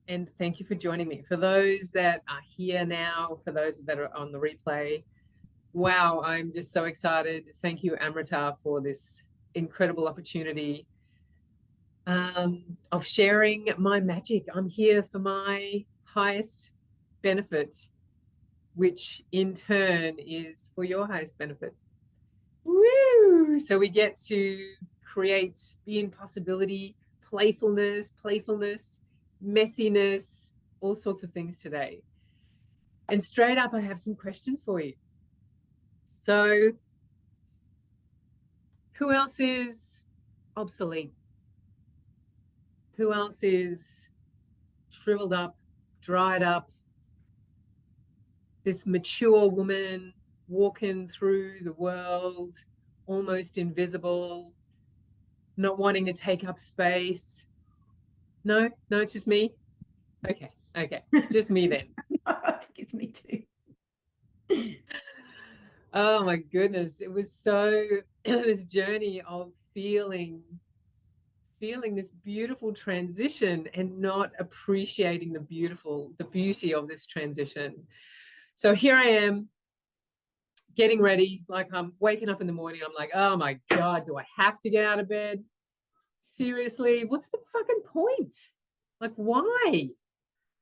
and thank you for joining me. For those that are here now, for those that are on the replay, wow, I'm just so excited. Thank you, Amrita, for this incredible opportunity of sharing my magic. I'm here for my highest benefit, which in turn is for your highest benefit. Woo! So we get to create the impossibility, playfulness, messiness, all sorts of things today. And straight up, I have some questions for you. So, who else is obsolete? Who else is shriveled up, dried up? This mature woman walking through the world, almost invisible, not wanting to take up space. No, it's just me. Okay, it's just me then. I think it's me too. Oh my goodness, it was so this journey of feeling this beautiful transition and not appreciating the beauty of this transition. So here I am getting ready, like I'm waking up in the morning. I'm like, oh my God, do I have to get out of bed? Seriously, what's the fucking point? Like, why?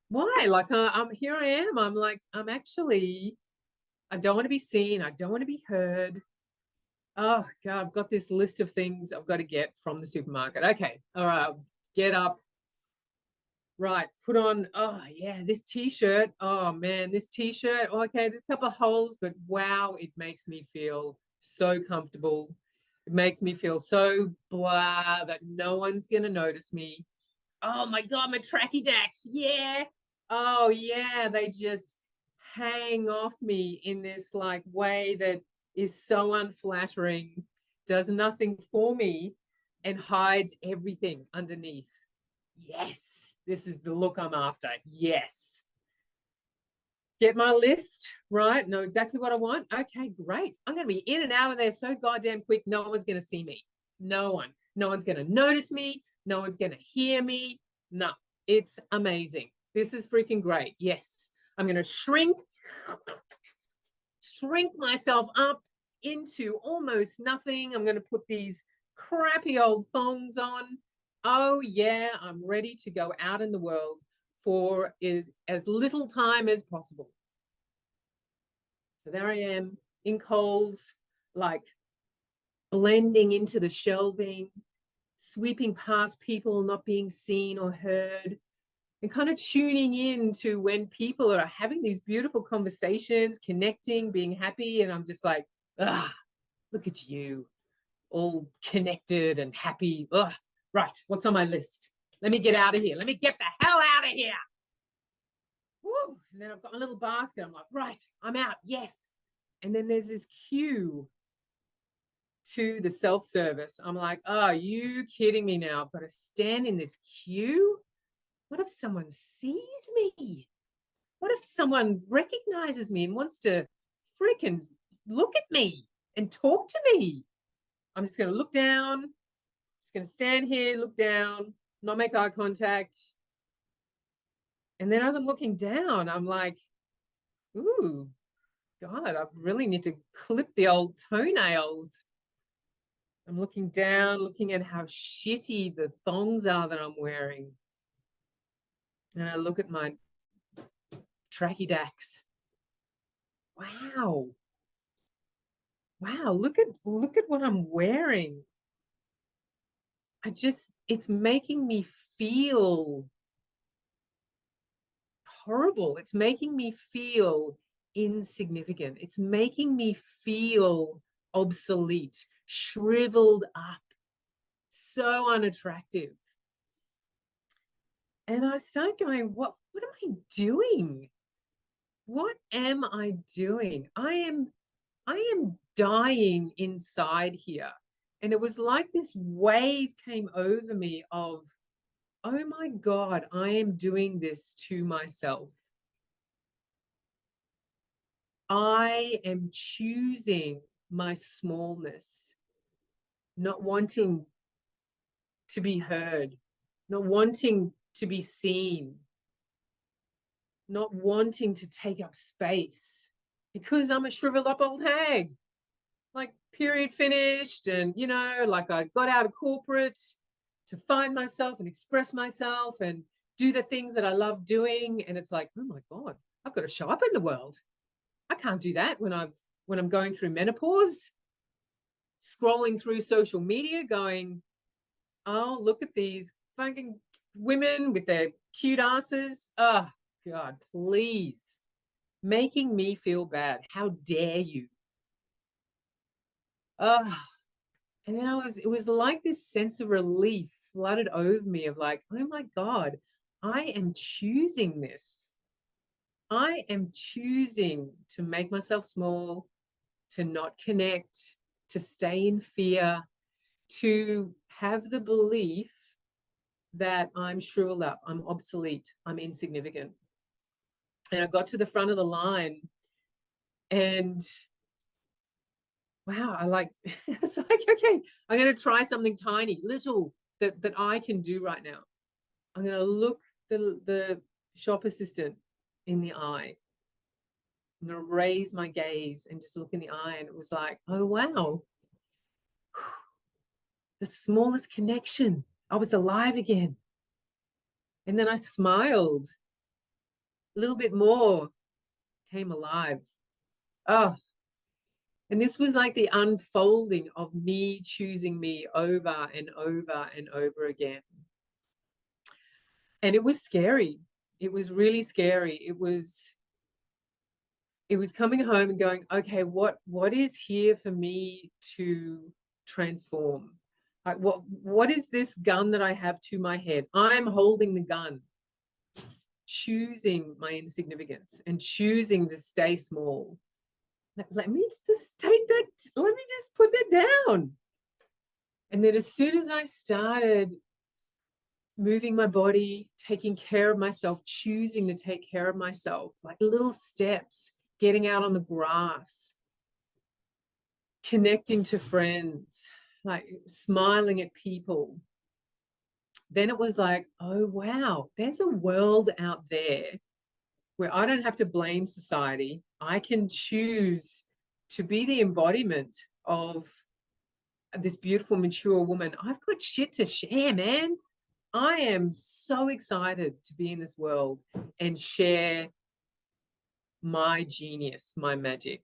Like, I'm here I am. I'm like, I don't want to be seen. I don't want to be heard. Oh God, I've got this list of things I've got to get from the supermarket. Okay, all right, get up. Right, put on, oh yeah, this t-shirt. Oh man, this t-shirt. Oh, okay, there's a couple of holes, but wow, it makes me feel so comfortable. It makes me feel so blah that no one's gonna notice me. Oh my God, my tracky dacks. Yeah. Oh yeah, they just hang off me in this like way that is so unflattering, does nothing for me, and hides everything underneath. Yes, this is the look I'm after. Yes. Get my list, right? Know exactly what I want. Okay, great. I'm going to be in and out of there so goddamn quick. No one's going to see me. No one. No one's going to notice me. No one's going to hear me. No, it's amazing. This is freaking great. Yes. I'm going to shrink myself up into almost nothing. I'm going to put these crappy old thongs on. Oh yeah, I'm ready to go out in the world for as little time as possible. So there I am in Coles, like blending into the shelving, sweeping past people not being seen or heard, and kind of tuning in to when people are having these beautiful conversations, connecting, being happy. And I'm just like, ah, look at you, all connected and happy. Ugh, right, what's on my list? Let me get out of here. Let me get the hell out of here. Woo. And then I've got my little basket. I'm like, right, I'm out. Yes. And then there's this queue to the self-service. I'm like, oh, are you kidding me now? I've got to stand in this queue. What if someone sees me? What if someone recognizes me and wants to freaking look at me and talk to me? I'm just going to look down, just going to stand here, look down, not make eye contact. And then as I'm looking down, I'm like, ooh, God, I really need to clip the old toenails. I'm looking down, looking at how shitty the thongs are that I'm wearing. And I look at my tracky dacks. Wow. Wow, look at what I'm wearing. It's making me feel horrible. It's making me feel insignificant. It's making me feel obsolete, shriveled up, so unattractive. And I start going, what am I doing? What am I doing? I am dying inside here. And it was like this wave came over me of, oh my God, I am doing this to myself. I am choosing my smallness, not wanting to be heard, not wanting to be seen, not wanting to take up space because I'm a shriveled up old hag. Like, period, finished. And, you know, like, I got out of corporate to find myself and express myself and do the things that I love doing. And it's like, oh my God, I've got to show up in the world. I can't do that when I'm going through menopause, scrolling through social media going, oh, look at these fucking women with their cute asses. Oh God, please. Making me feel bad. How dare you? And then it was like this sense of relief flooded over me of like, oh my God, I am choosing this. I am choosing to make myself small, to not connect, to stay in fear, to have the belief that I'm shriveled up, I'm obsolete, I'm insignificant. And I got to the front of the line and wow, it's like, okay, I'm going to try something tiny, little that I can do right now. I'm going to look the shop assistant in the eye. I'm going to raise my gaze and just look in the eye. And it was like, oh, wow. The smallest connection. I was alive again. And then I smiled a little bit more, came alive. Oh, and this was like the unfolding of me choosing me over and over and over again. And it was scary. It was really scary. It was coming home and going, okay, what is here for me to transform? Like, what is this gun that I have to my head? I'm holding the gun, choosing my insignificance and choosing to stay small. Let me just take that, let me just put that down. And then as soon as I started moving my body, taking care of myself, choosing to take care of myself, like little steps, getting out on the grass, connecting to friends, like smiling at people, then it was like, oh, wow, there's a world out there where I don't have to blame society. I can choose to be the embodiment of this beautiful, mature woman. I've got shit to share, man. I am so excited to be in this world and share my genius, my magic.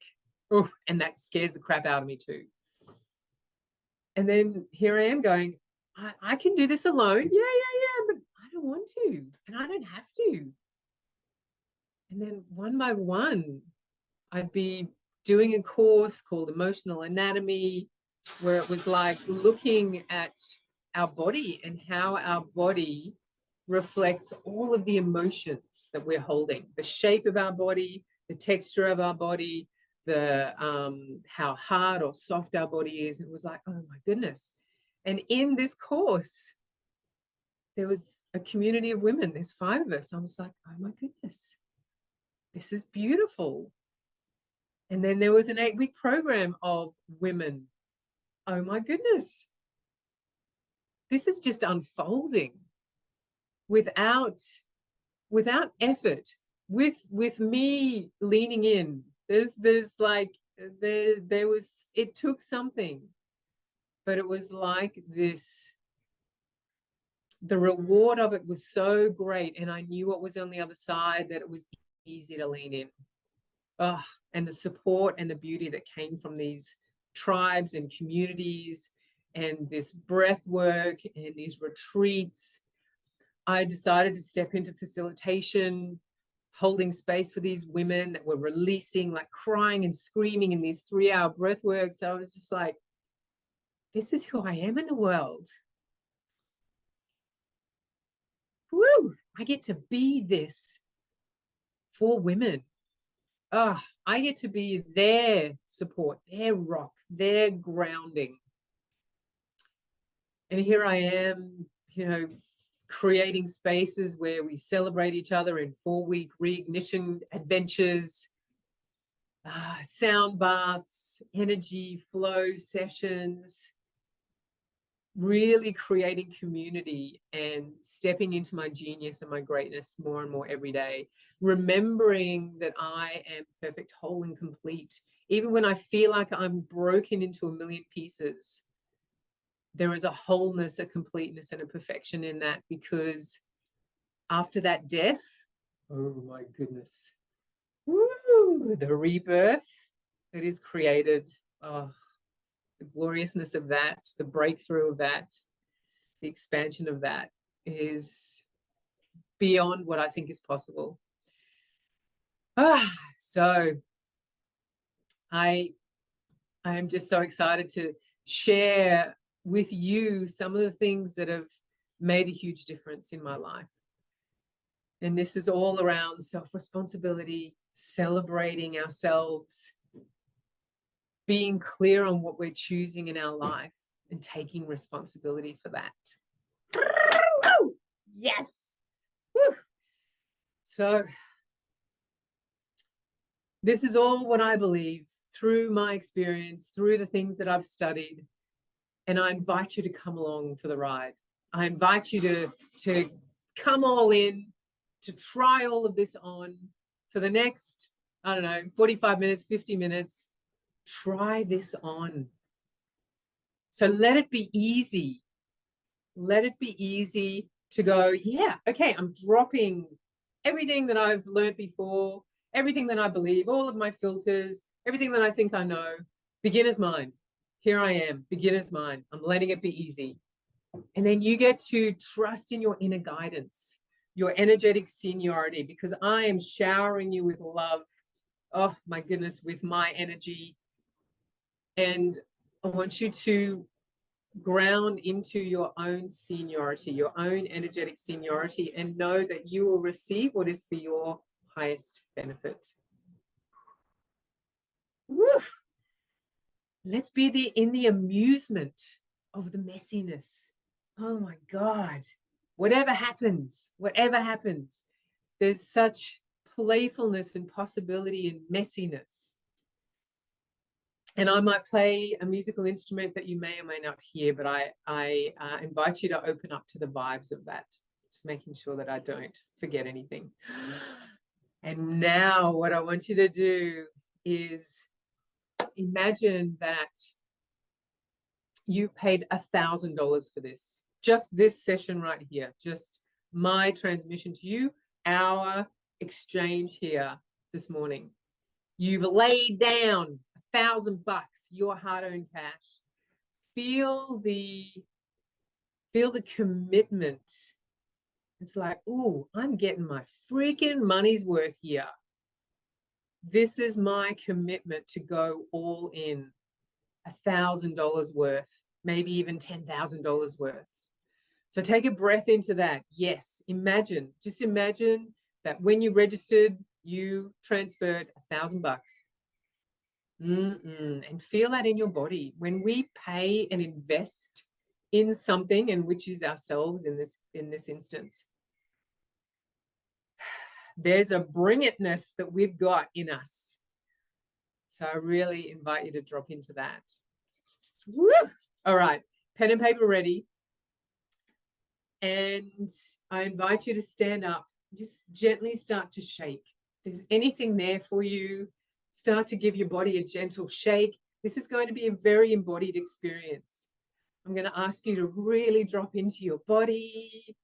Oh, and that scares the crap out of me too. And then here I am going, I can do this alone. Yeah, but I don't want to, and I don't have to. And then one by one, I'd be doing a course called Emotional Anatomy, where it was like looking at our body and how our body reflects all of the emotions that we're holding, the shape of our body, the texture of our body, the how hard or soft our body is. It was like, oh my goodness. And in this course, there was a community of women. There's 5 of us. I was like, oh my goodness, this is beautiful. And then there was an 8-week program of women. Oh my goodness. This is just unfolding without effort, with me leaning in. There's like there was, it took something, but it was like this, the reward of it was so great, and I knew what was on the other side, that it was easy to lean in. Oh, and the support and the beauty that came from these tribes and communities and this breath work and these retreats. I decided to step into facilitation, holding space for these women that were releasing, like crying and screaming in these 3-hour breath works. So I was just like, this is who I am in the world. Woo! I get to be this for women. Oh, I get to be their support, their rock, their grounding. And here I am, you know, creating spaces where we celebrate each other in 4-week reignition adventures, sound baths, energy flow sessions, really creating community and stepping into my genius and my greatness more and more every day, remembering that I am perfect, whole, and complete. Even when I feel like I'm broken into a million pieces, there is a wholeness, a completeness, and a perfection in that, because after that death, oh my goodness, woo, the rebirth that is created, oh, the gloriousness of that, the breakthrough of that, the expansion of that is beyond what I think is possible. So I am just so excited to share with you some of the things that have made a huge difference in my life. And this is all around self-responsibility, celebrating ourselves, being clear on what we're choosing in our life, and taking responsibility for that. Yes. Woo. So this is all what I believe through my experience, through the things that I've studied. And I invite you to come along for the ride. I invite you to come all in, to try all of this on for the next, I don't know, 45 minutes, 50 minutes. Try this on. So let it be easy. Let it be easy to go, yeah, okay, I'm dropping everything that I've learned before, everything that I believe, all of my filters, everything that I think I know. Beginner's mind. Here I am, beginner's mind. I'm letting it be easy. And then you get to trust in your inner guidance, your energetic seniority, because I am showering you with love. Oh my goodness, with my energy. And I want you to ground into your own seniority, your own energetic seniority, and know that you will receive what is for your highest benefit. Woo. Let's be in the amusement of the messiness. Oh my God. Whatever happens, there's such playfulness and possibility and messiness. And I might play a musical instrument that you may or may not hear, but I invite you to open up to the vibes of that, just making sure that I don't forget anything. And now what I want you to do is imagine that you paid $1,000 for this, just this session right here, just my transmission to you, our exchange here this morning. You've laid down $1,000, your hard-earned cash. Feel the commitment. It's like, ooh, I'm getting my freaking money's worth here. This is my commitment to go all in. $1,000 worth, maybe even $10,000 worth. So take a breath into that. Yes, just imagine that when you registered, you transferred $1,000. And feel that in your body. When we pay and invest in something, and which is ourselves in this instance, there's a bring itness that we've got in us. So I really invite you to drop into that. Woo! All right, pen and paper ready. And I invite you to stand up, just gently start to shake. If there's anything there for you, start to give your body a gentle shake. This is going to be a very embodied experience. I'm going to ask you to really drop into your body.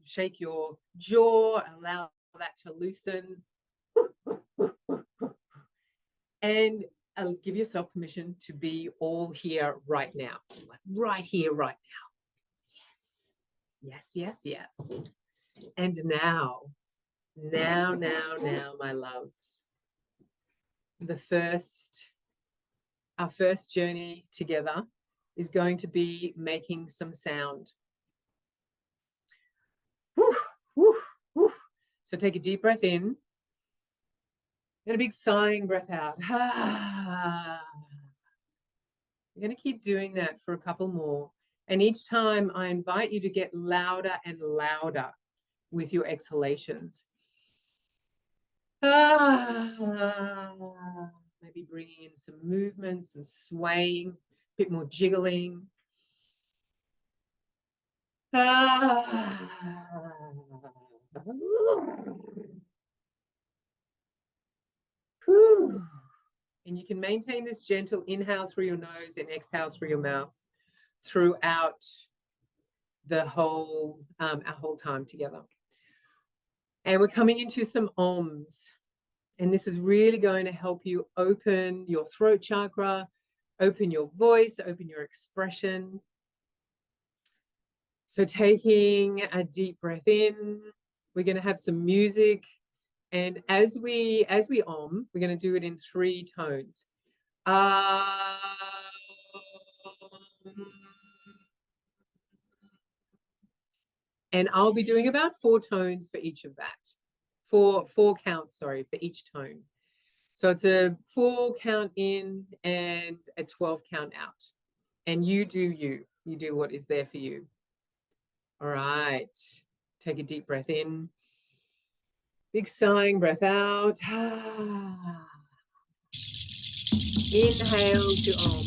Shake your jaw, allow that to loosen. And give yourself permission to be all here right now. Right here, right now. Yes, yes, yes, yes. And now, my loves. Our first journey together is going to be making some sound. Whew, whew, whew. So take a deep breath in and a big sighing breath out. You're going to keep doing that for a couple more. And each time I invite you to get louder and louder with your exhalations. Maybe bringing in some movement, some swaying. bit more jiggling. And you can maintain this gentle inhale through your nose and exhale through your mouth throughout the whole our whole time together. And we're coming into some oms. And this is really going to help you open your throat chakra, open your voice, open your expression. So taking a deep breath in, we're going to have some music. And as we om, we're going to do it in 3 tones. And I'll be doing about 4 tones for each of that. Four counts, sorry, for each tone. So it's a 4 count in and a 12 count out. And you do what is there for you. All right. Take a deep breath in. Big sighing breath out. Inhale to om.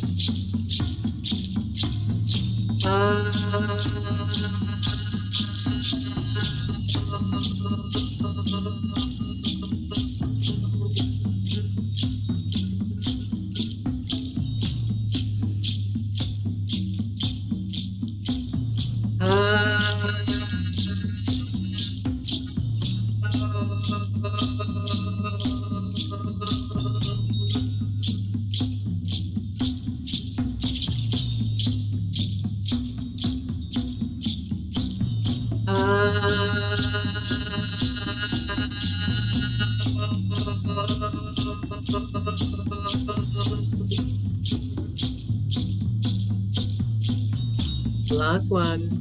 Last one.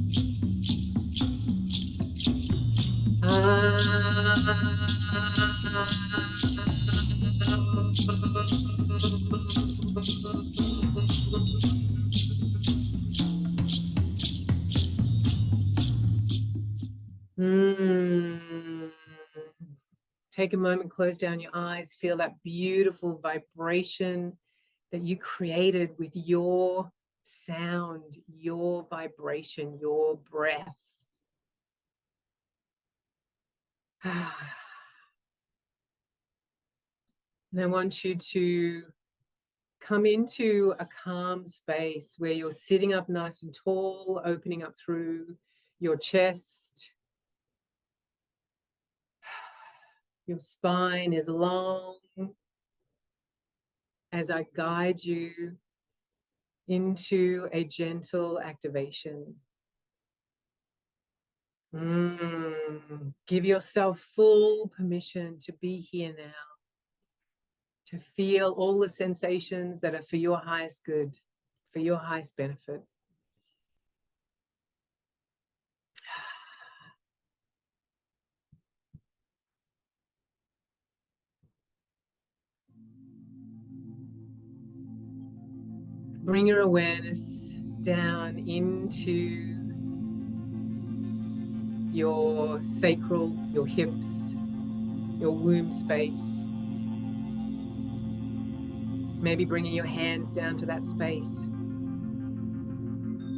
Take a moment, close down your eyes, feel that beautiful vibration that you created with your sound, your vibration, your breath. And I want you to come into a calm space where you're sitting up nice and tall, opening up through your chest. Your spine is long as I guide you into a gentle activation. Give yourself full permission to be here now, to feel all the sensations that are for your highest good, for your highest benefit. Bring your awareness down into your sacral, your hips, your womb space. Maybe bringing your hands down to that space.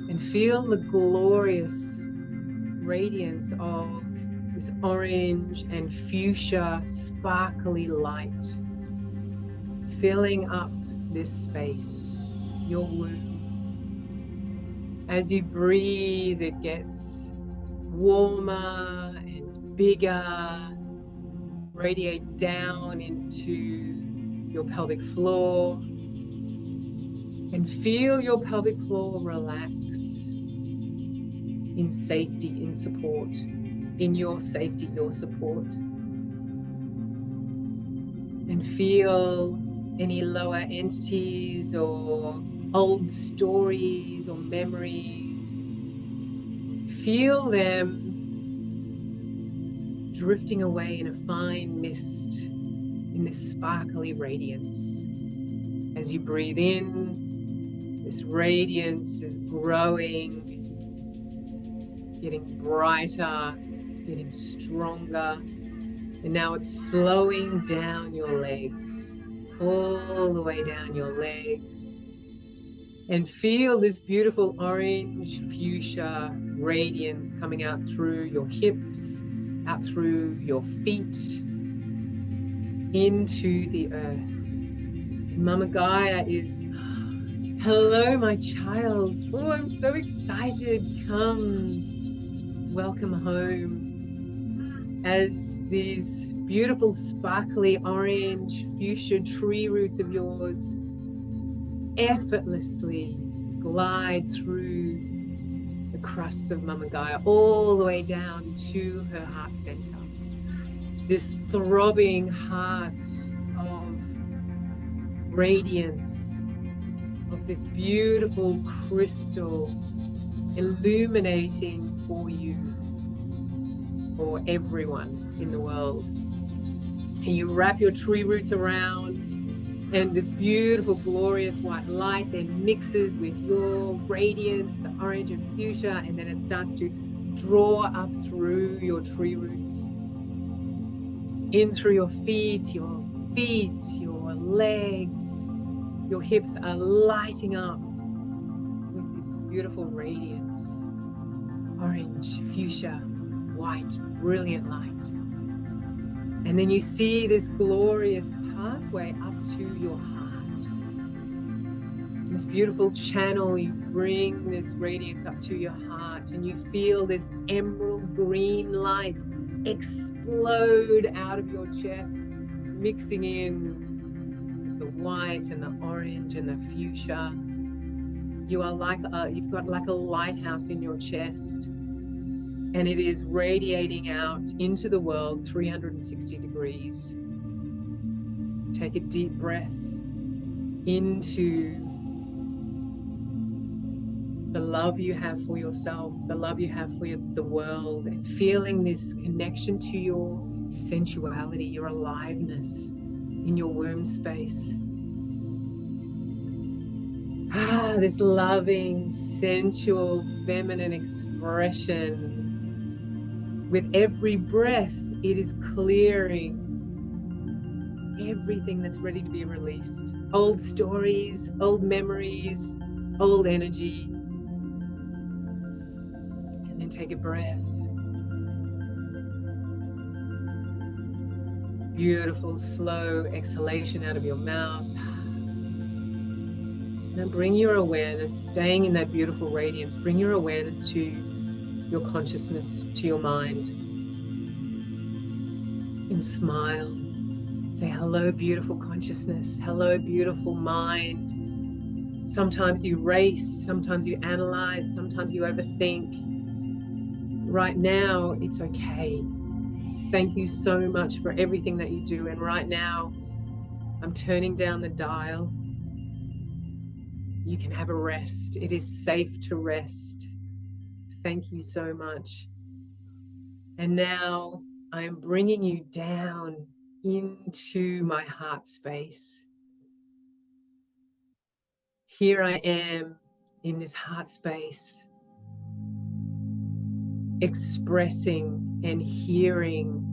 And feel the glorious radiance of this orange and fuchsia sparkly light filling up this space, your womb. As you breathe, it gets warmer and bigger, radiates down into your pelvic floor, and feel your pelvic floor relax in safety, in support, in your safety, your support. And feel any lower entities or old stories or memories. Feel them drifting away in a fine mist in this sparkly radiance. As you breathe in, this radiance is growing, getting brighter, getting stronger. And now it's flowing down your legs, all the way down your legs. And feel this beautiful orange fuchsia radiance coming out through your hips, out through your feet, into the earth. Mama Gaia is, hello, my child. Oh, I'm so excited. Come, welcome home. As these beautiful, sparkly orange fuchsia tree roots of yours effortlessly glide through the crusts of Mama Gaia all the way down to her heart center. This throbbing heart of radiance, of this beautiful crystal illuminating for you, for everyone in the world. And you wrap your tree roots around, and this beautiful, glorious white light then mixes with your radiance, the orange and fuchsia, and then it starts to draw up through your tree roots, in through your feet, your legs. Your hips are lighting up with this beautiful radiance, orange, fuchsia, white, brilliant light. And then you see this glorious pathway up to your heart. This beautiful channel, you bring this radiance up to your heart, and you feel this emerald green light explode out of your chest, mixing in the white and the orange and the fuchsia. You are like you've got like a lighthouse in your chest, and it is radiating out into the world 360 degrees. Take a deep breath into the love you have for yourself, the love you have for the world, and feeling this connection to your sensuality, your aliveness in your womb space. This loving, sensual, feminine expression. With every breath, it is clearing everything that's ready to be released. Old stories, old memories, old energy. And then take a breath. Beautiful, slow exhalation out of your mouth. Now bring your awareness, staying in that beautiful radiance, bring your awareness to your consciousness, to your mind. And smile. Say, hello, beautiful consciousness. Hello, beautiful mind. Sometimes you race, sometimes you analyze, sometimes you overthink. Right now, it's okay. Thank you so much for everything that you do. And right now, I'm turning down the dial. You can have a rest. It is safe to rest. Thank you so much. And now I am bringing you down into my heart space. Here I am in this heart space, expressing and hearing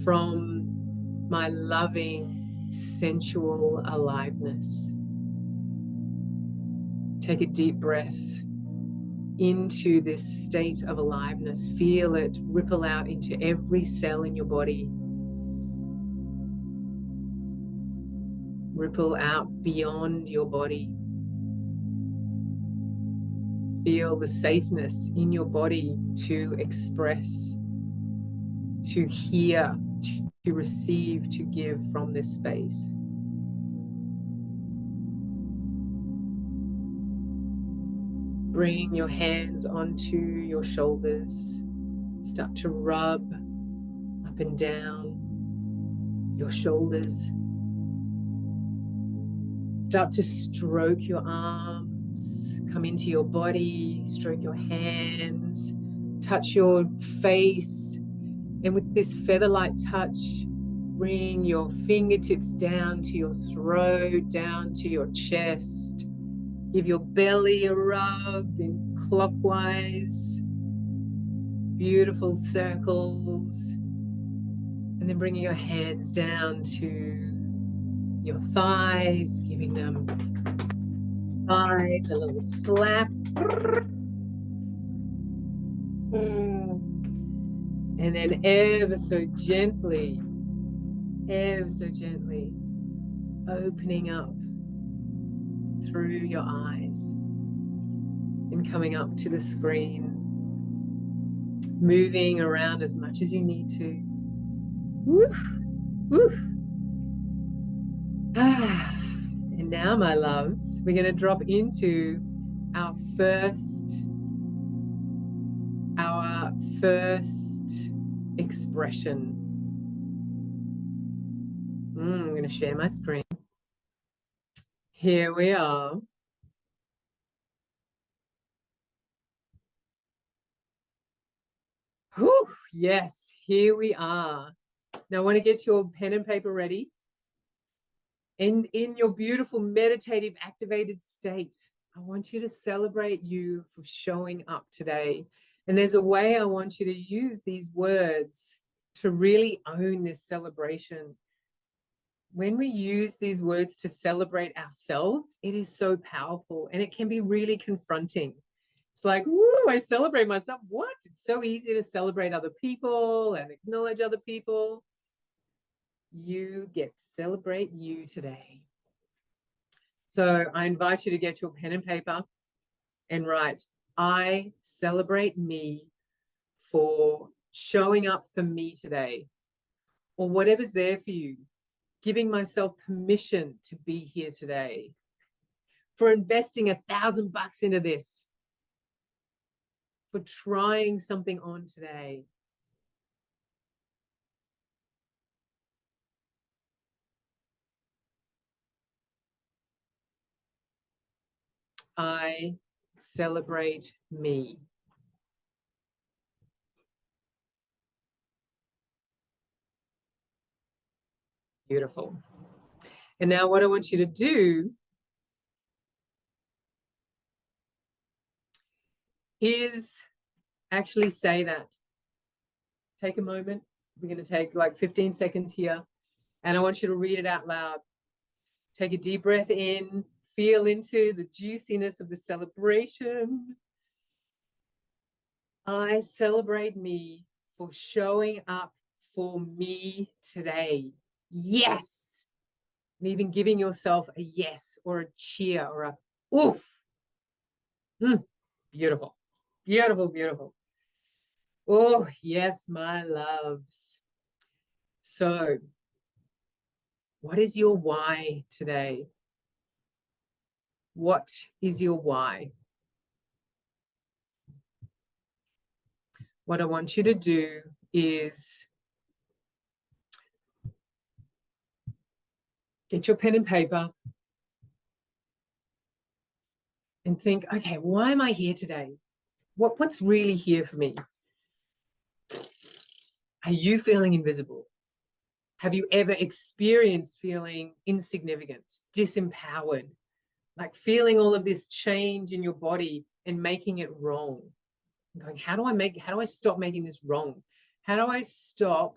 from my loving, sensual aliveness. Take a deep breath into this state of aliveness. Feel it ripple out into every cell in your body. Ripple out beyond your body. Feel the safeness in your body to express, to hear, to receive, to give from this space. Bring your hands onto your shoulders. Start to rub up and down your shoulders. Start to stroke your arms. Come into your body, stroke your hands, touch your face. And with this feather-light touch, bring your fingertips down to your throat, down to your chest. Give your belly a rub in clockwise, beautiful circles. And then bringing your hands down to your thighs, giving them Thighs, a little slap. And then ever so gently, opening up through your eyes and coming up to the screen, moving around as much as you need to. Woof, woof. And now, my loves, we're going to drop into our first expression. I'm going to share my screen. Here we are. Whew, yes, here we are. Now I want to get your pen and paper ready. And in your beautiful meditative activated state, I want you to celebrate you for showing up today. And there's a way I want you to use these words to really own this celebration. When we use these words to celebrate ourselves, it is so powerful and it can be really confronting. It's like, woo, I celebrate myself. What? It's so easy to celebrate other people and acknowledge other people. You get to celebrate you today. So I invite you to get your pen and paper and write, I celebrate me for showing up for me today, or whatever's there for you, giving myself permission to be here today, for investing $1,000 into this, for trying something on today. I celebrate me. Beautiful. And now what I want you to do is actually say that. Take a moment. We're going to take like 15 seconds here. And I want you to read it out loud. Take a deep breath in. Feel into the juiciness of the celebration. I celebrate me for showing up for me today. Yes. And even giving yourself a yes or a cheer or a oof. Beautiful. Beautiful, beautiful. Oh, yes, my loves. So, what is your why today? What is your why? What I want you to do is get your pen and paper and think, okay, why am I here today? What's really here for me? Are you feeling invisible? Have you ever experienced feeling insignificant, disempowered, like feeling all of this change in your body and making it wrong? Going, how do I stop making this wrong? How do I stop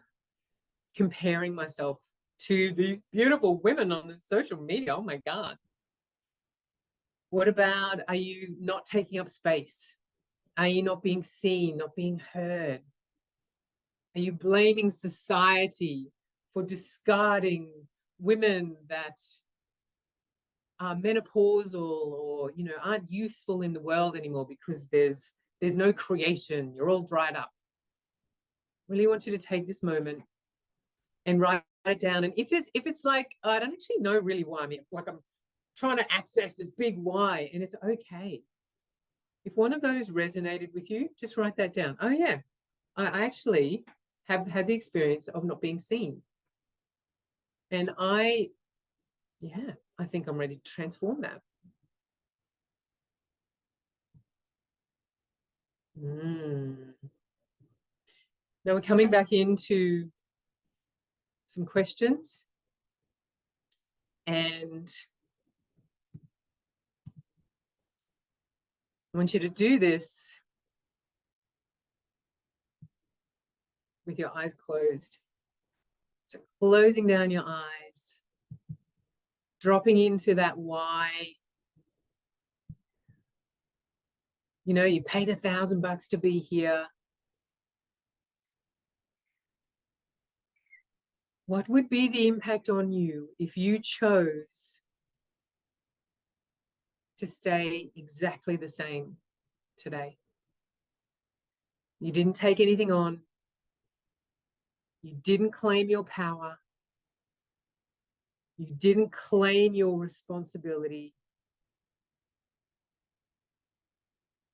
comparing myself to these beautiful women on the social media? Oh my God. What about, are you not taking up space? Are you not being seen, not being heard? Are you blaming society for discarding women that are menopausal or, you know, aren't useful in the world anymore because there's no creation, you're all dried up? I really want you to take this moment and write it down. And if it's like, I don't actually know really why I'm here, like I'm trying to access this big why, and it's okay. If one of those resonated with you, just write that down. Oh yeah, I actually have had the experience of not being seen. And I think I'm ready to transform that. Now we're coming back into some questions. And I want you to do this with your eyes closed. So closing down your eyes, dropping into that why, You know, you paid $1,000 to be here. What would be the impact on you if you chose to stay exactly the same today? You didn't take anything on. You didn't claim your power. You didn't claim your responsibility.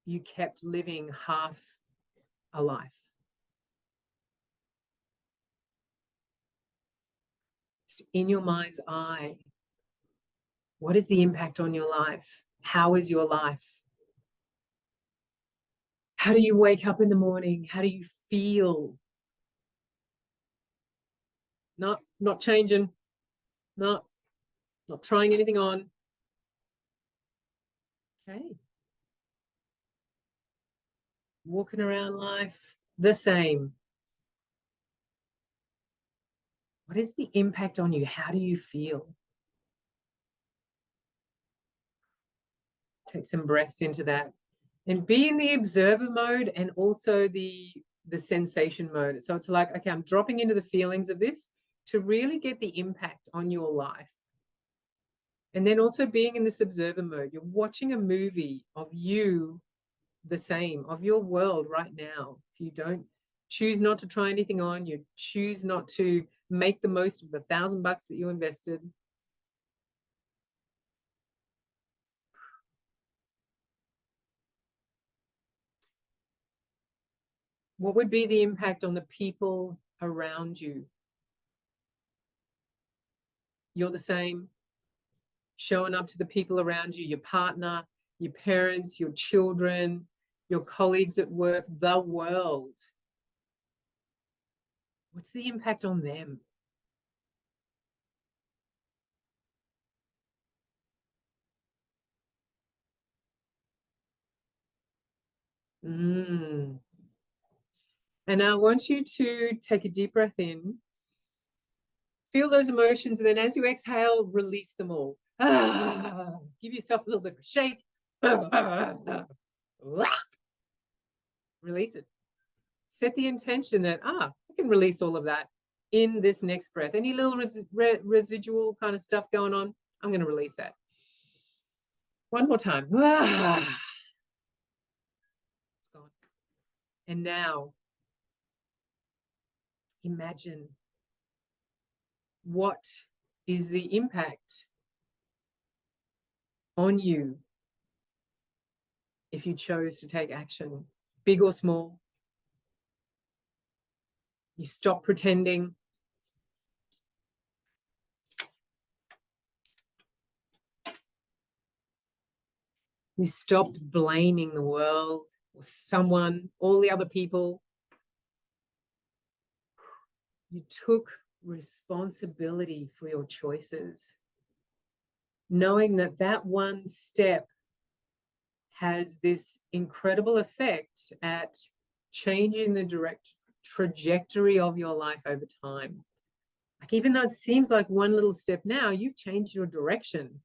You kept living half a life. In your mind's eye, what is the impact on your life? How is your life? How do you wake up in the morning? How do you feel? Not changing, not trying anything on. Okay. Walking around life the same. What is the impact on you? How do you feel? Take some breaths into that. And be in the observer mode and also the sensation mode. So it's like, okay, I'm dropping into the feelings of this to really get the impact on your life. And then also being in this observer mode. You're watching a movie of you the same, of your world right now. If you don't choose not to try anything on, you choose not to make the most of the $1,000 that you invested. What would be the impact on the people around you? You're the same, showing up to the people around you, your partner, your parents, your children, your colleagues at work, the world. What's the impact on them? And now I want you to take a deep breath in, feel those emotions, and then as you exhale, release them all. Give yourself a little bit of a shake. Release it. Set the intention that, I can release all of that in this next breath. Any little residual kind of stuff going on, I'm going to release that. One more time. It's gone. And now, imagine what is the impact on you if you chose to take action, big or small. You stop pretending. You stopped blaming the world or someone, all the other people. You took responsibility for your choices, knowing that that one step has this incredible effect at changing the direct trajectory of your life over time. Like, even though it seems like one little step now, you've changed your direction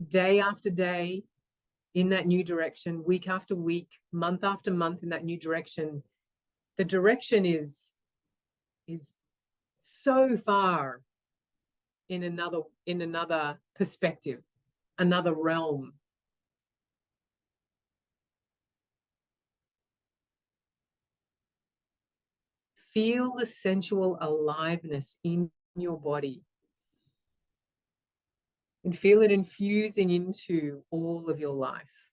day after day in that new direction, week after week, month after month in that new direction. The direction is so far in another perspective, another realm. Feel the sensual aliveness in your body and feel it infusing into all of your life.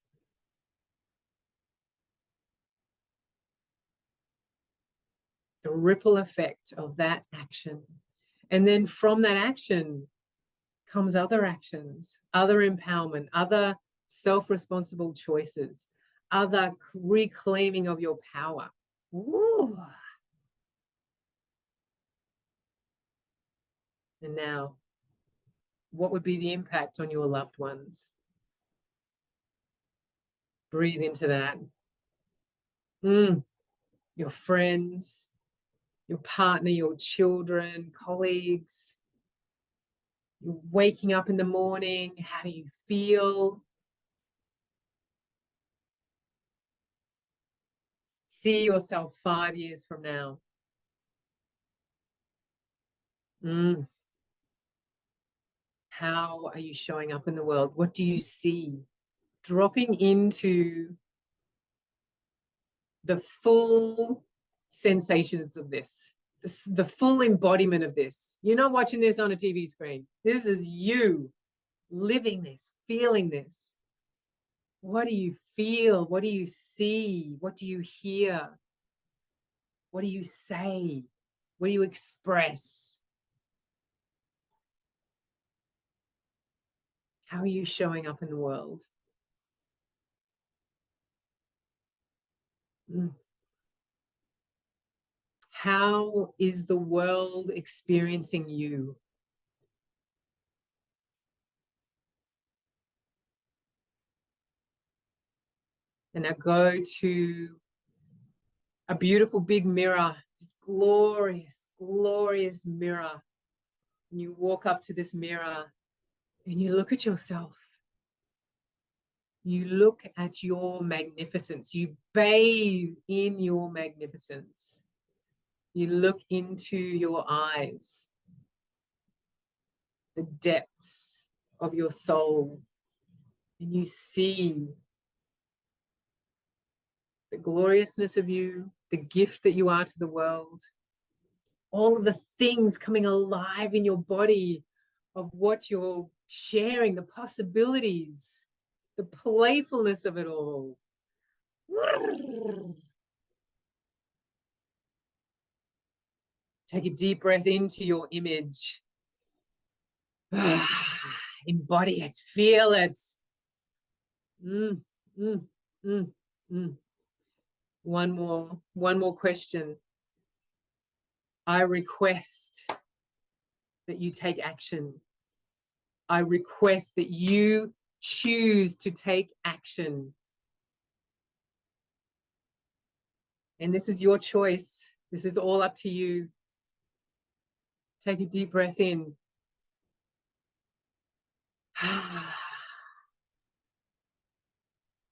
The ripple effect of that action. And then from that action comes other actions, other empowerment, other self-responsible choices, other reclaiming of your power. Ooh. And now, what would be the impact on your loved ones? Breathe into that. Your friends, your partner, your children, colleagues. You're waking up in the morning. How do you feel? see yourself 5 years from now? How are you showing up in the world? What do you see? Dropping into the full sensations of this, the full embodiment of this. You're not watching this on a TV screen. This is you living this, feeling this. What do you feel? What do you see? What do you hear? What do you say? What do you express? How are you showing up in the world? How is the world experiencing you? And now go to a beautiful big mirror, this glorious, glorious mirror. And you walk up to this mirror and you look at yourself. You look at your magnificence. You bathe in your magnificence. You look into your eyes, the depths of your soul, and you see the gloriousness of you, the gift that you are to the world, all of the things coming alive in your body of what you're sharing, the possibilities, the playfulness of it all. Take a deep breath into your image. Embody it, feel it. Mm, mm, mm, mm. One more question. I request that you take action. I request that you choose to take action. And this is your choice. This is all up to you. Take a deep breath in.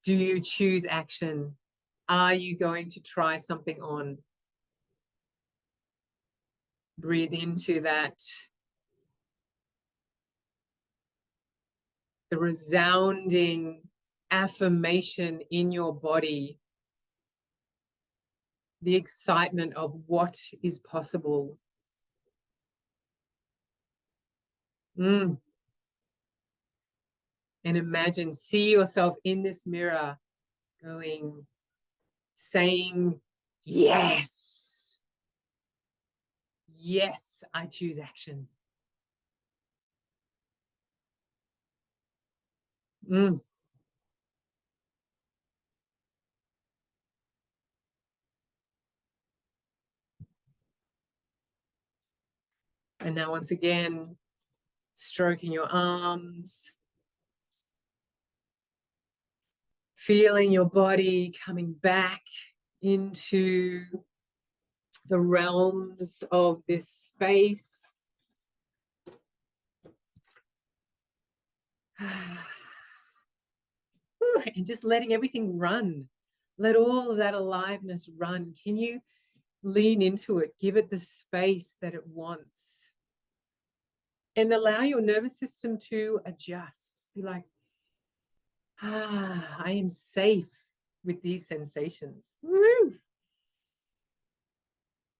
Do you choose action? Are you going to try something on? Breathe into that. The resounding affirmation in your body. The excitement of what is possible. And imagine, see yourself in this mirror going, saying, yes. Yes, I choose action. And now once again, stroking your arms, feeling your body coming back into the realms of this space. And just letting everything run. Let all of that aliveness run. Can you lean into it? Give it the space that it wants. And allow your nervous system to adjust. Just be like, I am safe with these sensations. Woo!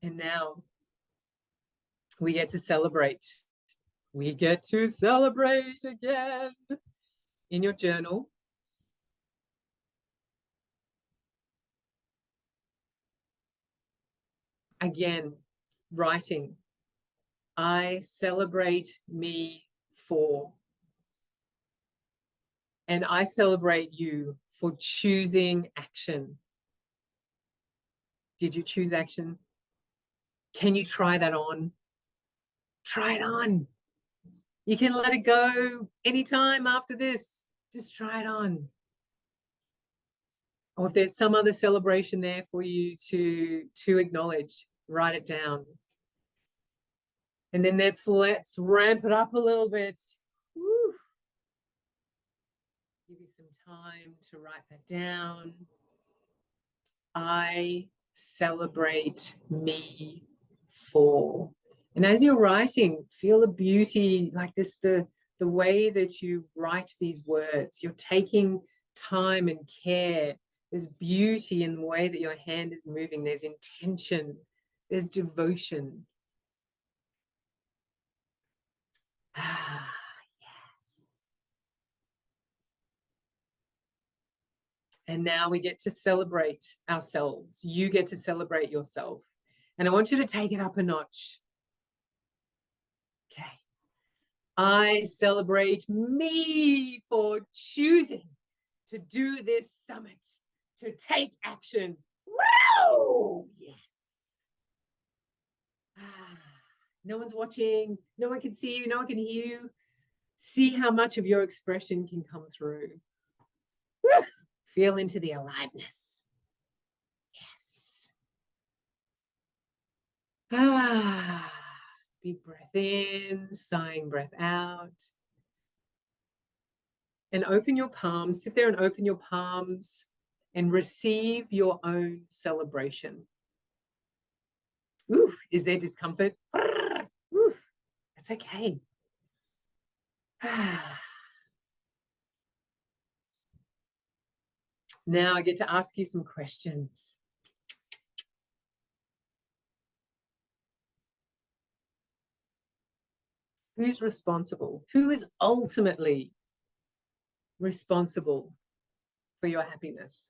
And now we get to celebrate. We get to celebrate again. In your journal, again, writing, I celebrate me for. And I celebrate you for choosing action. Did you choose action? Can you try that on? Try it on. You can let it go anytime after this. Just try it on. Or if there's some other celebration there for you to acknowledge, write it down. And then let's ramp it up a little bit. Woo. Give you some time to write that down. I celebrate me for. And as you're writing, feel the beauty, like this, the way that you write these words. You're taking time and care. There's beauty in the way that your hand is moving. There's intention. There's devotion. Ah, yes. And now we get to celebrate ourselves. You get to celebrate yourself. And I want you to take it up a notch. Okay. I celebrate me for choosing to do this summit, to take action. Woo! Yes. No one's watching. No one can see you. No one can hear you. See how much of your expression can come through. Woo! Feel into the aliveness. Yes. Big breath in, sighing breath out. And open your palms. Sit there and open your palms and receive your own celebration. Ooh, is there discomfort? Ooh, that's okay. Now I get to ask you some questions. Who's responsible? Who is ultimately responsible for your happiness?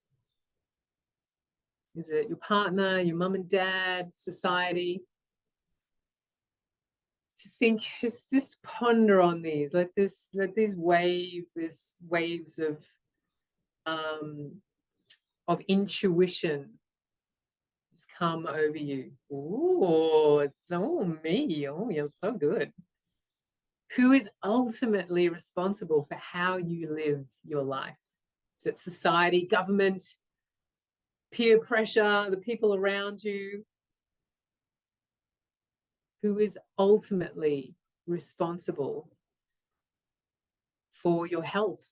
Is it your partner, your mum and dad, society? Just think, just ponder on these. Let these waves of intuition just come over you. Oh, so me. Oh, you're so good. Who is ultimately responsible for how you live your life? Is it society, government, peer pressure, the people around you? Who is ultimately responsible for your health?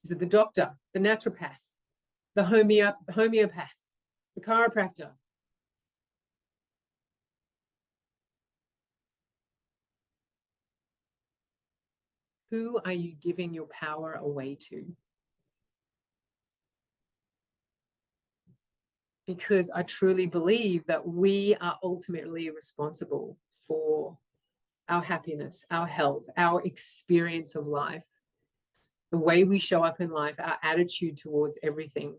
Is it the doctor, the naturopath, the homeopath, the chiropractor? Who are you giving your power away to? Because I truly believe that we are ultimately responsible for our happiness, our health, our experience of life, the way we show up in life, our attitude towards everything.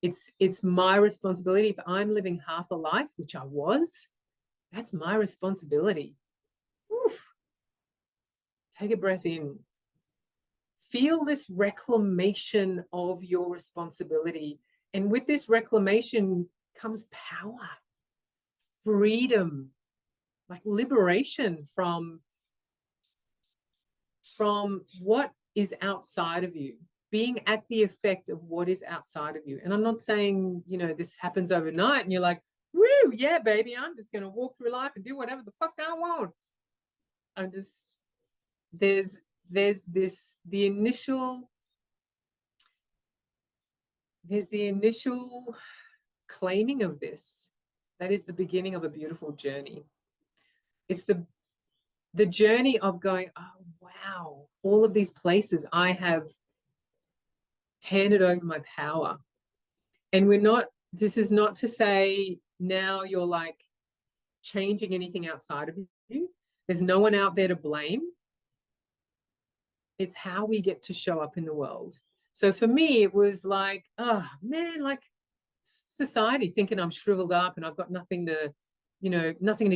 It's my responsibility. If I'm living half a life, which I was, that's my responsibility. Oof. Take a breath in. Feel this reclamation of your responsibility. And with this reclamation comes power, freedom, like liberation from what is outside of you, being at the effect of what is outside of you. And I'm not saying, this happens overnight and you're like, woo, yeah, baby, I'm just going to walk through life and do whatever the fuck I want. There's the initial claiming of this. That is the beginning of a beautiful journey. It's the journey of going, oh, wow, all of these places I have handed over my power. And this is not to say now you're like changing anything outside of you. There's no one out there to blame. It's how we get to show up in the world. So for me, it was like, oh man, like society thinking I'm shriveled up and I've got nothing to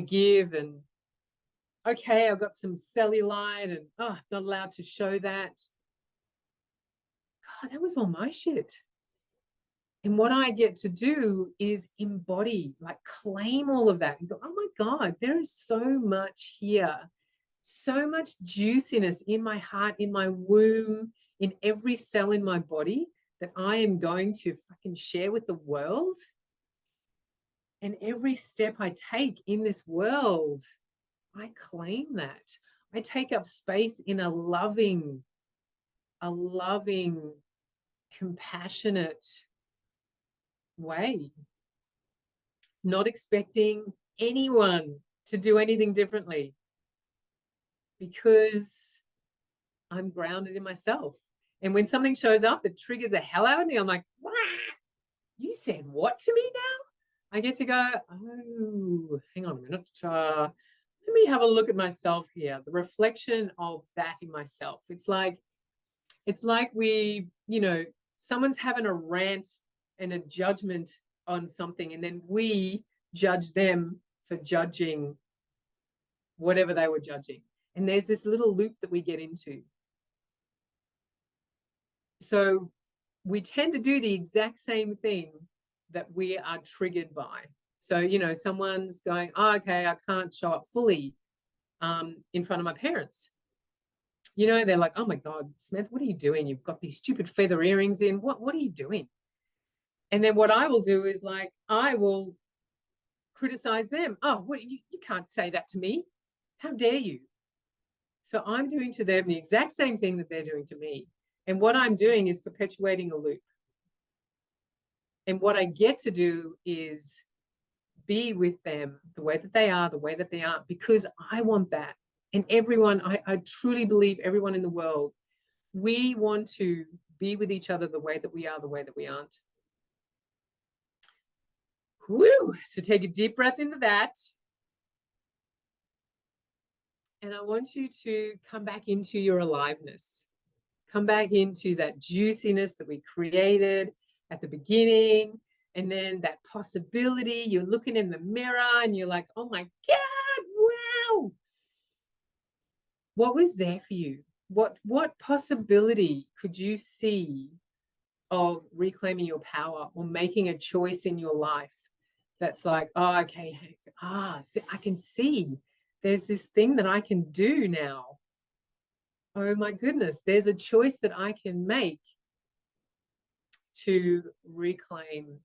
give. And okay, I've got some cellulite and not allowed to show that. God, that was all my shit. And what I get to do is embody, like claim all of that and go, oh my God, there is so much here, so much juiciness in my heart, in my womb, in every cell in my body that I am going to fucking share with the world. And every step I take in this world, I claim that. I take up space in a loving, compassionate way. not expecting anyone to do anything differently, because I'm grounded in myself. And when something shows up that triggers the hell out of me, I'm like, wow, you said what to me now? I get to go, oh, hang on a minute. Let me have a look at myself here. The reflection of that in myself. It's like we, someone's having a rant and a judgment on something, and then we judge them for judging whatever they were judging. And there's this little loop that we get into. So we tend to do the exact same thing that we are triggered by. So, someone's going, oh, okay, I can't show up fully in front of my parents. They're like, oh my God, Smith, what are you doing? You've got these stupid feather earrings in. What are you doing? And then what I will do is I will criticize them. Oh, you can't say that to me. How dare you? So I'm doing to them the exact same thing that they're doing to me. And what I'm doing is perpetuating a loop. And what I get to do is be with them the way that they are, the way that they aren't, because I want that. And everyone, I truly believe everyone in the world, we want to be with each other the way that we are, the way that we aren't. Woo! So take a deep breath into that. And I want you to come back into your aliveness. Come back into that juiciness that we created at the beginning. And then that possibility, you're looking in the mirror and you're like, oh my God, wow. What was there for you? What possibility could you see of reclaiming your power or making a choice in your life that's like, oh, okay, I can see there's this thing that I can do now. Oh my goodness, there's a choice that I can make to reclaim,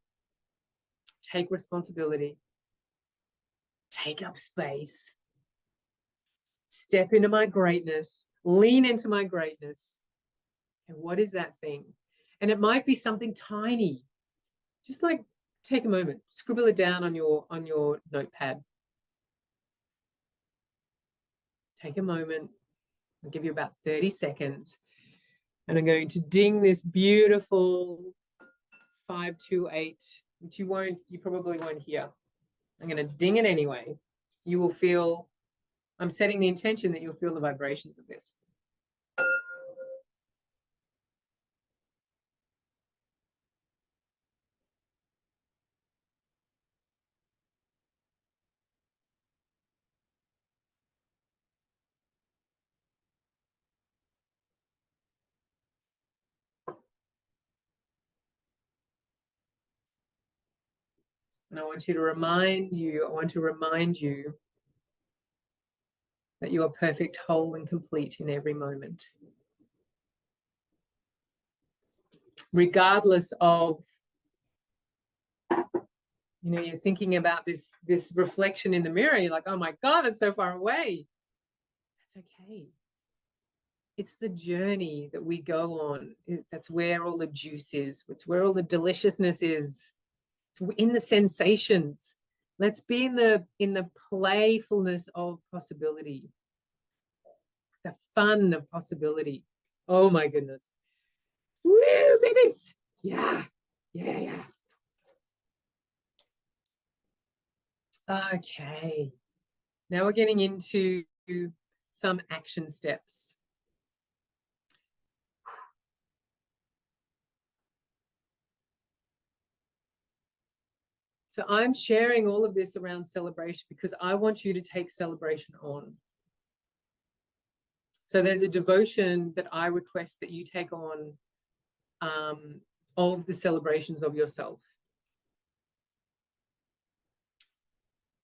take responsibility, take up space, step into my greatness, lean into my greatness. And what is that thing? And it might be something tiny. Just take a moment, scribble it down on your notepad. Take a moment. I'll give you about 30 seconds. And I'm going to ding this beautiful 528, which you probably won't hear. I'm going to ding it anyway. You will feel, I'm setting the intention that you'll feel the vibrations of this. And I want to remind you that you are perfect, whole, and complete in every moment. Regardless of, you're thinking about this reflection in the mirror, you're like, oh my God, it's so far away. That's okay. It's the journey that we go on. That's where all the juice is. It's where all the deliciousness is. It's in the sensations. Let's be in the playfulness of possibility, the fun of possibility. Oh my goodness. Woo, babies. Yeah. Okay. Now we're getting into some action steps. So I'm sharing all of this around celebration because I want you to take celebration on. So there's a devotion that I request that you take on of the celebrations of yourself.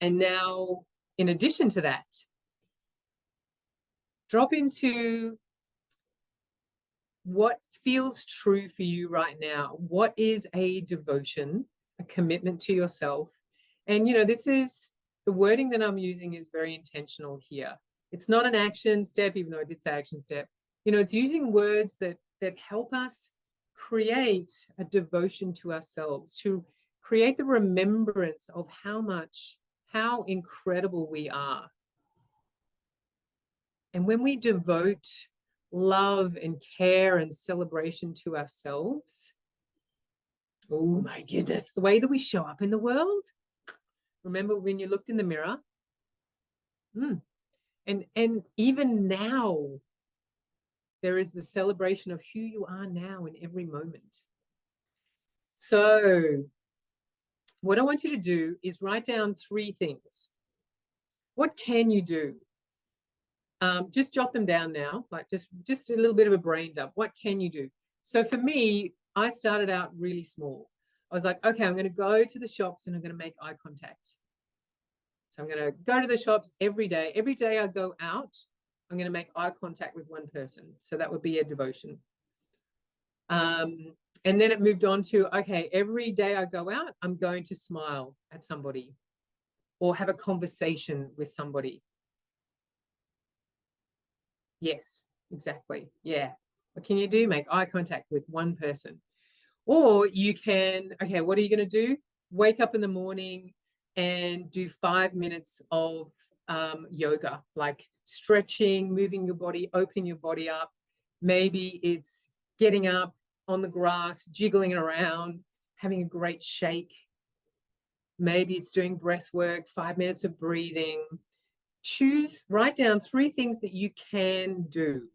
And now, in addition to that, drop into what feels true for you right now. What is a devotion, a commitment to yourself? And, this is the wording that I'm using is very intentional here. It's not an action step, even though I did say action step. It's using words that help us create a devotion to ourselves, to create the remembrance of how incredible we are. And when we devote love and care and celebration to ourselves, oh my goodness, the way that we show up in the world. Remember when you looked in the mirror? And even now, there is the celebration of who you are now in every moment. So what I want you to do is write down 3 things. What can you do? Just jot them down now, like just a little bit of a brain dump. What can you do? So for me, I started out really small. I was like, okay, I'm going to go to the shops and I'm going to make eye contact. So I'm going to go to the shops every day. Every day I go out, I'm going to make eye contact with one person. So that would be a devotion. And then it moved on to, okay, every day I go out, I'm going to smile at somebody or have a conversation with somebody. Yes, exactly. Yeah. What can you do? Make eye contact with one person. Or you can, okay, what are you going to do? Wake up in the morning and do 5 minutes of yoga, like stretching, moving your body, opening your body up. Maybe it's getting up on the grass, jiggling around, having a great shake. Maybe it's doing breath work, 5 minutes of breathing. Write down 3 things that you can do.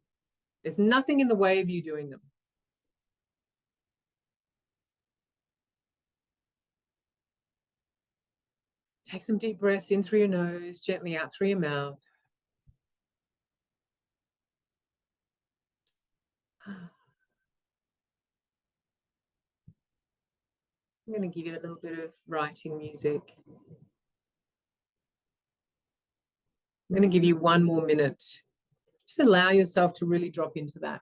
There's nothing in the way of you doing them. Take some deep breaths in through your nose, gently out through your mouth. I'm going to give you a little bit of writing music. I'm going to give you 1 more minute. Just allow yourself to really drop into that.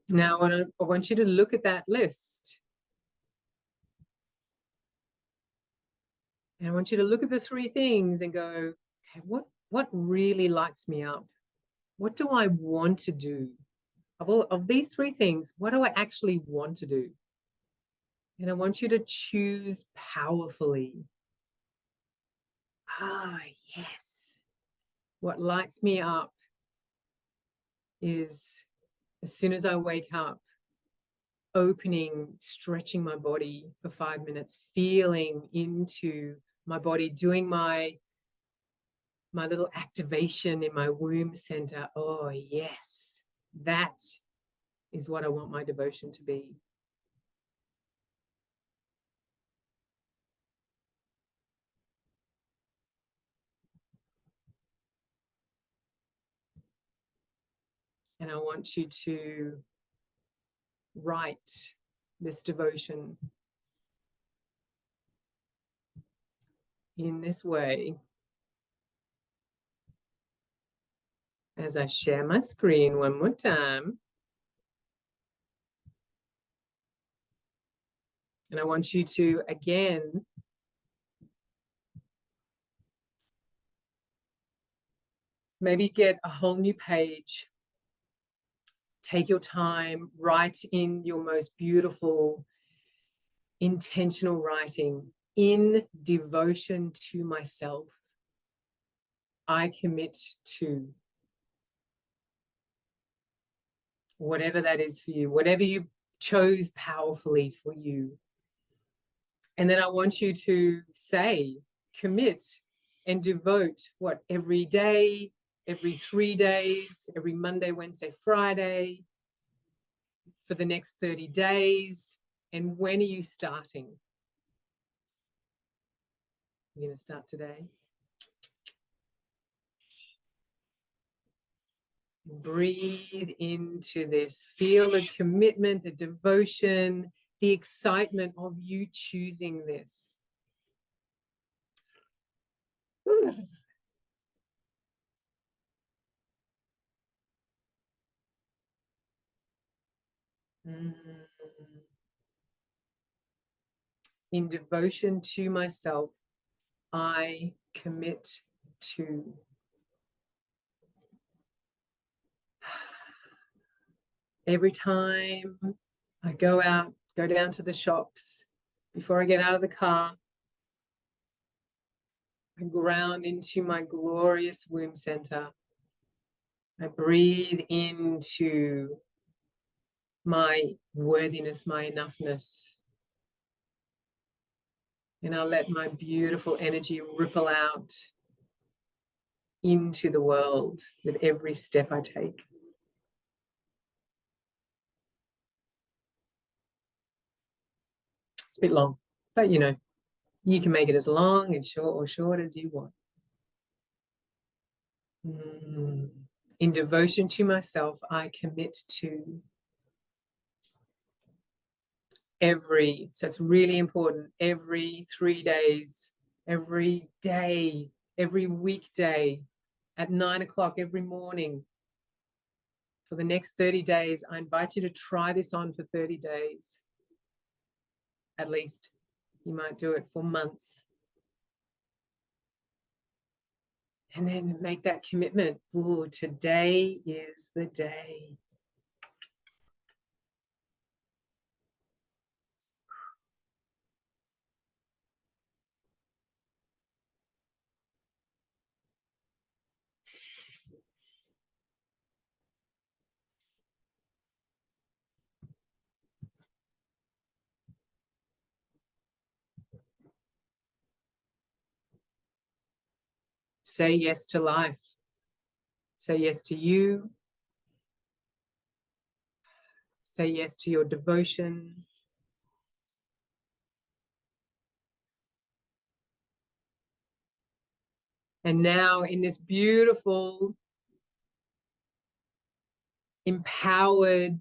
Now, I want you to look at that list. And I want you to look at the 3 things and go, okay, what really lights me up? What do I want to do? Of these 3 things, what do I actually want to do? And I want you to choose powerfully. Yes. What lights me up is as soon as I wake up, opening, stretching my body for 5 minutes, feeling into my body, doing my little activation in my womb center. Oh, yes, that is what I want my devotion to be. And I want you to write this devotion in this way. As I share my screen 1 more time. And I want you to, again, maybe get a whole new page. Take your time, write in your most beautiful, intentional writing. In devotion to myself, I commit to. Whatever that is for you, whatever you chose powerfully for you. And then I want you to say, commit and devote every day, every 3 days, every Monday, Wednesday, Friday, for the next 30 days. And when are you starting? You're going to start today? Breathe into this. Feel the commitment, the devotion, the excitement of you choosing this. In devotion to myself, I commit to. Every time I go out, go down to the shops, before I get out of the car, I ground into my glorious womb center. I breathe into my worthiness, my enoughness. And I'll let my beautiful energy ripple out into the world with every step I take. It's a bit long, but you know, you can make it as long and short as you want. In devotion to myself, I commit to so it's really important, every 3 days, every day, every weekday, at 9 o'clock every morning, for the next 30 days, I invite you to try this on for 30 days. At least. You might do it for months. And then make that commitment. Ooh, today is the day. Say yes to life. Say yes to you. Say yes to your devotion. And now in this beautiful, empowered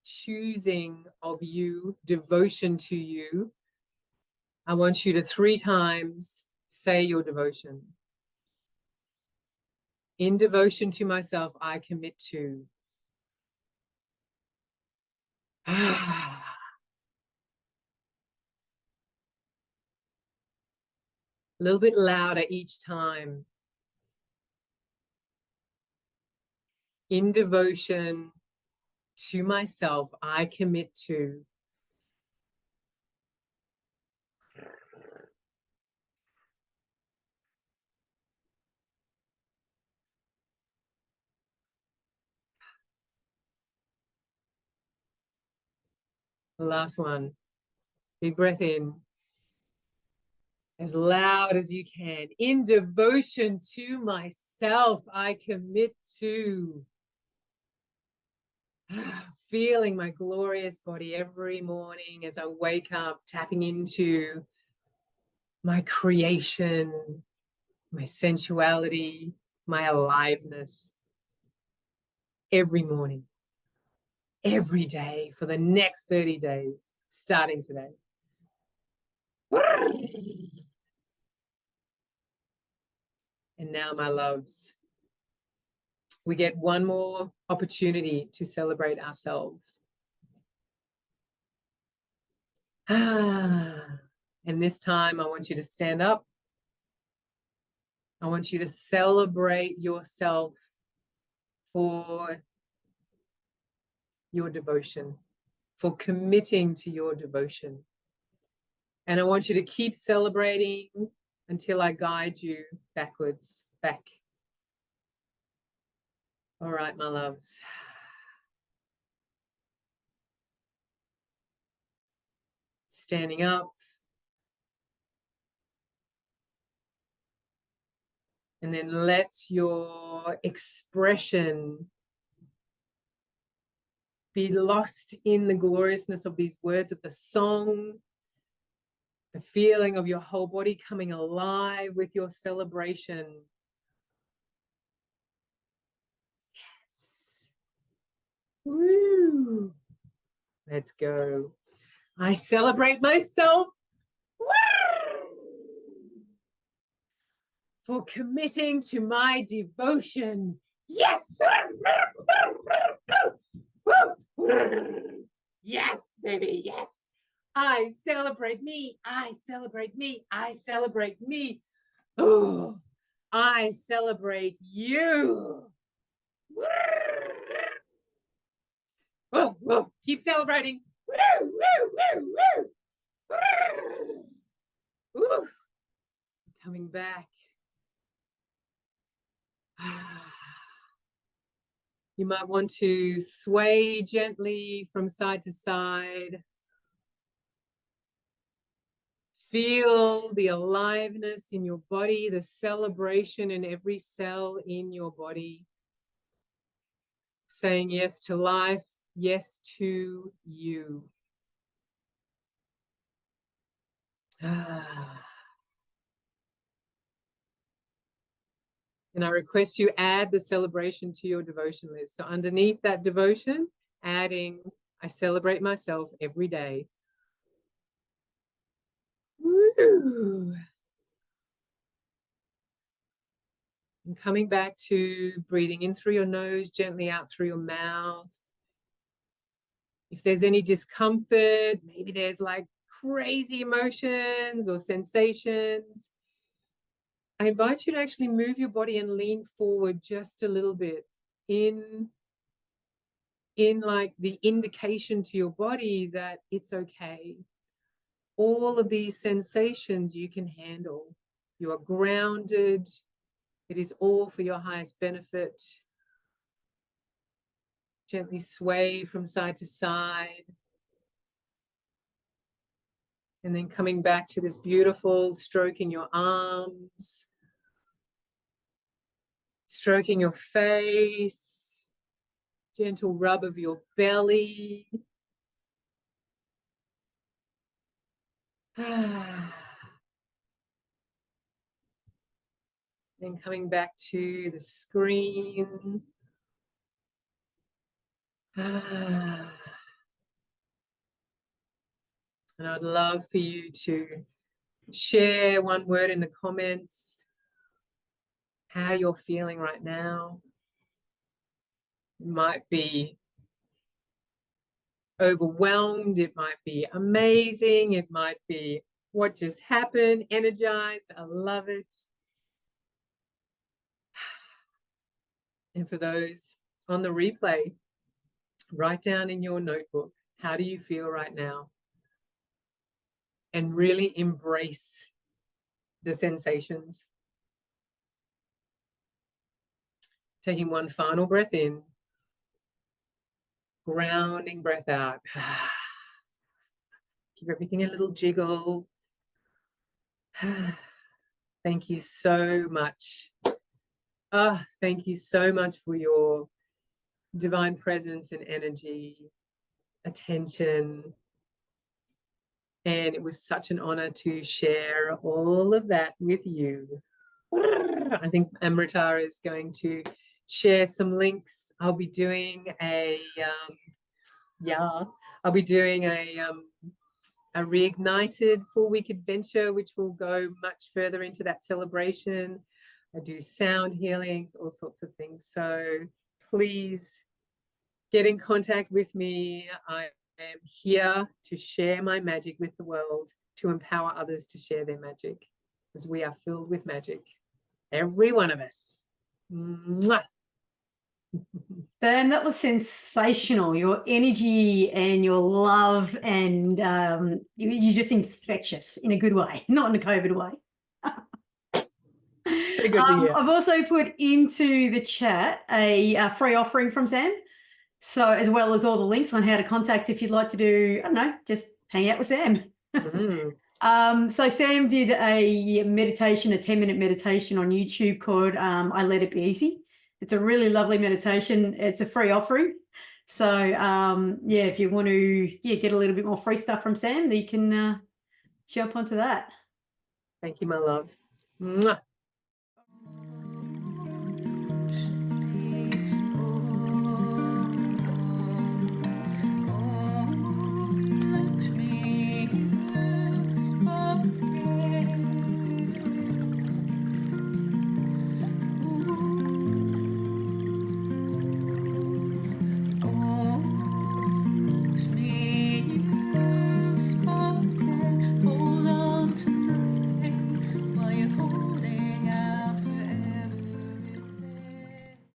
choosing of you, devotion to you, I want you to 3 times say your devotion. In devotion to myself, I commit to. A little bit louder each time. In devotion to myself, I commit to. The last one. Big breath in. As loud as you can. In devotion to myself, I commit to. Feeling my glorious body every morning as I wake up, tapping into my creation, my sensuality, my aliveness. Every morning, every day for the next 30 days, starting today. And now, my loves, we get one more opportunity to celebrate ourselves. And this time, I want you to stand up. I want you to celebrate yourself for your devotion, for committing to your devotion. And I want you to keep celebrating until I guide you backwards, back. All right, my loves. Standing up. And then let your expression be lost in the gloriousness of these words of the song, the feeling of your whole body coming alive with your celebration. Woo. Let's go. I celebrate myself for committing to my devotion. Yes. Yes, baby, yes. I celebrate me. I celebrate me. I celebrate me. Oh, I celebrate you. Whoa, whoa. Keep celebrating. Woo, woo, woo, woo. Woo. Coming back. You might want to sway gently from side to side. Feel the aliveness in your body, the celebration in every cell in your body. Saying yes to life, yes to you. And I request you add the celebration to your devotion list. So underneath that devotion, adding, I celebrate myself every day. Woo. And coming back to breathing in through your nose, gently out through your mouth. If there's any discomfort, maybe there's like crazy emotions or sensations, I invite you to actually move your body and lean forward just a little bit in like the indication to your body that it's okay. All of these sensations you can handle. You are grounded. It is all for your highest benefit. Gently sway from side to side. And then coming back to this beautiful stroking your arms, stroking your face, gentle rub of your belly. Then coming back to the screen. And I'd love for you to share one word in the comments, how you're feeling right now. It might be overwhelmed, it might be amazing, it might be what just happened, energized. I love it. And for those on the replay, write down in your notebook, how do you feel right now? And really embrace the sensations. Taking one final breath in, grounding breath out. Give everything a little jiggle. Thank you so much. Thank you so much for your divine presence and energy, attention. And it was such an honor to share all of that with you. I think Amrita is going to share some links. I'll be doing a reignited 4-week adventure, which will go much further into that celebration. I do sound healings, all sorts of things. So please get in contact with me. I am here to share my magic with the world, to empower others to share their magic, because we are filled with magic. Every one of us. Mwah. Sam, that was sensational. Your energy and your love, and you're just infectious in a good way, not in a COVID way. So good to hear. I've also put into the chat a free offering from Sam. So as well as all the links on how to contact if you'd like to do, I don't know, just hang out with Sam. So Sam did a meditation, a 10-minute meditation on YouTube called I Let It Be Easy. It's a really lovely meditation. It's a free offering. So yeah, if you want to get a little bit more free stuff from Sam, you can jump onto that. Thank you, my love. Mwah.